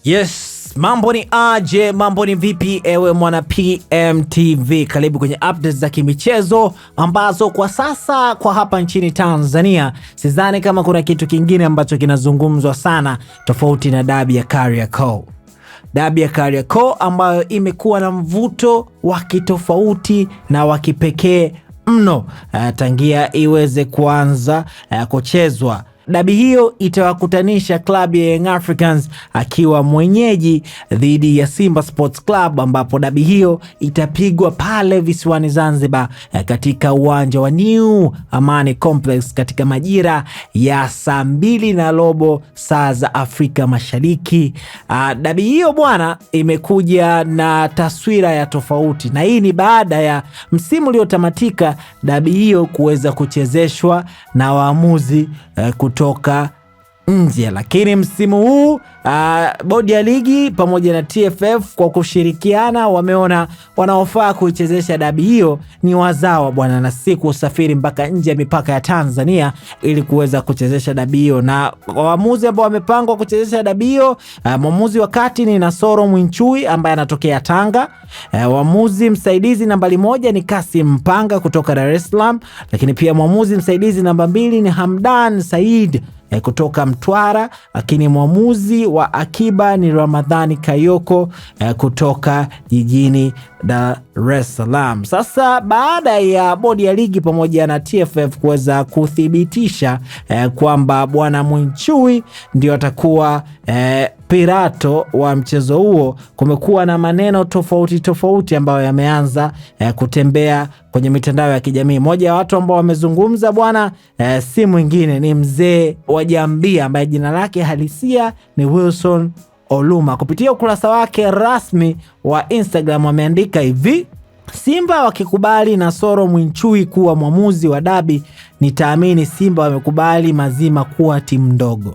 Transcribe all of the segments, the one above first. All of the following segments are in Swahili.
Yes, mambo ni aje, mambo ni vipi ewe mwana PMTV. Karibu kwenye updates za kimichezo ambazo kwa sasa kwa hapa nchini Tanzania sidhani kama kuna kitu kingine ambacho kinazungumzwa sana tofauti na dabi ya Kariakoo. Dabi ya Kariakoo ambayo imekuwa na mvuto wa kitofauti na wa kipekee mno tangia iweze kuanza kuchezwa. Dabi hiyo itawakutanisha klabu ya Young Africans akiwa mwenyeji dhidi ya Simba Sports Club, ambapo dabi hiyo itapigwa pale visiwani Zanzibar katika uwanja wa New Amani Complex katika majira ya saa 2:15 saa za Afrika Mashariki. Dabi hiyo bwana imekuja na taswira ya tofauti, na hii ni baada ya msimu uliotamatika dabi hiyo kuweza kuchezeshwa na waamuzi kutoka nje. Lakini msimu huu bodi ya ligi pamoja na TFF kwa kushirikiana wameona wanaofaa kuichezesha dabi hiyo ni wazawa bwana, na si kusafiri mpaka nje ya mipaka ya Tanzania ili kuweza kuchezesha dabi hiyo. Na waamuzi ambao wamepangwa kuchezesha dabi hiyo, mwamuzi wa kati ni Nasoro Mwinchui ambaye anatokea Tanga. Mwamuzi msaidizi nambari 1 ni Kasim Mpanga kutoka Dar es Salaam, lakini pia mwamuzi msaidizi namba 2 ni Hamdan Said kutoka Mtwara, lakini mwamuzi wa akiba ni Ramadhani Kayoko kutoka jijini Dar es Salaam. Sasa baada ya bodi ya ligi pamoja na TFF kuweza kuthibitisha kwamba bwana Mwinchui ndio atakuwa pirato wa mchezo huo, kumekuwa na maneno tofauti ambayo yameanza kutembea kwenye mitandao ya kijamii. Moja ya watu ambao wamezungumza bwana si mwingine ni mzee wa Jambia ambaye jina lake halisia ni Wilson Oluma. Kupitia ukurasa wake rasmi wa Instagram ameandika hivi: Simba wakikubali Nasoro Mwinchui kuwa mwamuzi wa dabi, nitaamini Simba wamekubali mazima kuwa timu ndogo.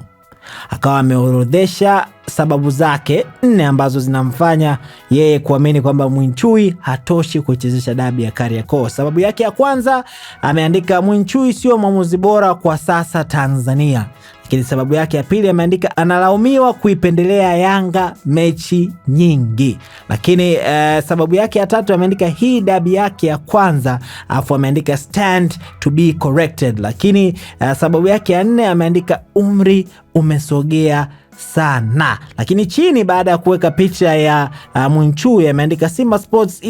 Akawa ameorodhesha sababu zake 4 ambazo zinamfanya yeye kuamini kwamba Mwinchui hatoshi kuchezesha dabi ya Kariakoo. Sababu yake ya kwanza ameandika Mwinchui sio mwamuzi bora kwa sasa Tanzania. Lakini sababu yake ya pili ameandika analaumiwa kuipendelea Yanga mechi nyingi. Lakini sababu yake ya tatu ameandika hii dabi yake ya kwanza, afu ameandika stand to be corrected. Lakini sababu yake ya 4 ameandika umri umesogea sana. Lakini chini baada ya kuweka picha ya Mwinchui ameandika Simba Sports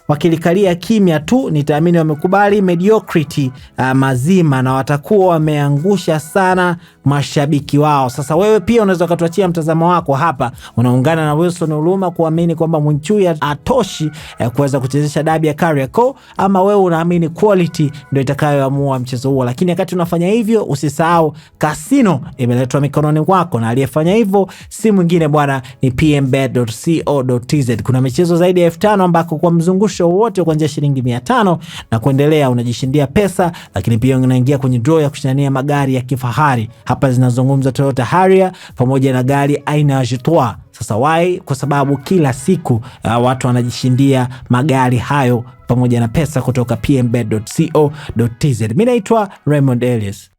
wakilikalia kimya tu, nitaamini wamekubali mediocrity mazima na watakuwa wameangusha sana mashabiki wao. Sasa wewe pia unaweza kutuachia mtazamo wako hapa. Unaungana na Wilson Oluma kuamini kwamba Mwinchui atoshi kuweza kuchezesha dabi ya Kariakoo, ama wewe unaamini quality ndio itakayoamua mchezo huo? Lakini wakati unafanya hivyo usisahau casino imeletwa mikononi mwako, na aliyefanya hivyo si mwingine bwana ni pmbet.co.tz. Kuna michezo zaidi ya 5000 ambako kwa mzungusho wote kuanzia shilingi 500 na kuendelea unajishindia pesa, lakini pia unaingia kwenye draw ya kushindania magari ya kifahari. Hapa zinazungumza Toyota Harrier pamoja na gari aina ya Jaguar. Sasa why? Kwa sababu kila siku watu wanajishindia magari hayo pamoja na pesa kutoka pmbet.co.tz. Mimi naitwa Raymond Elias.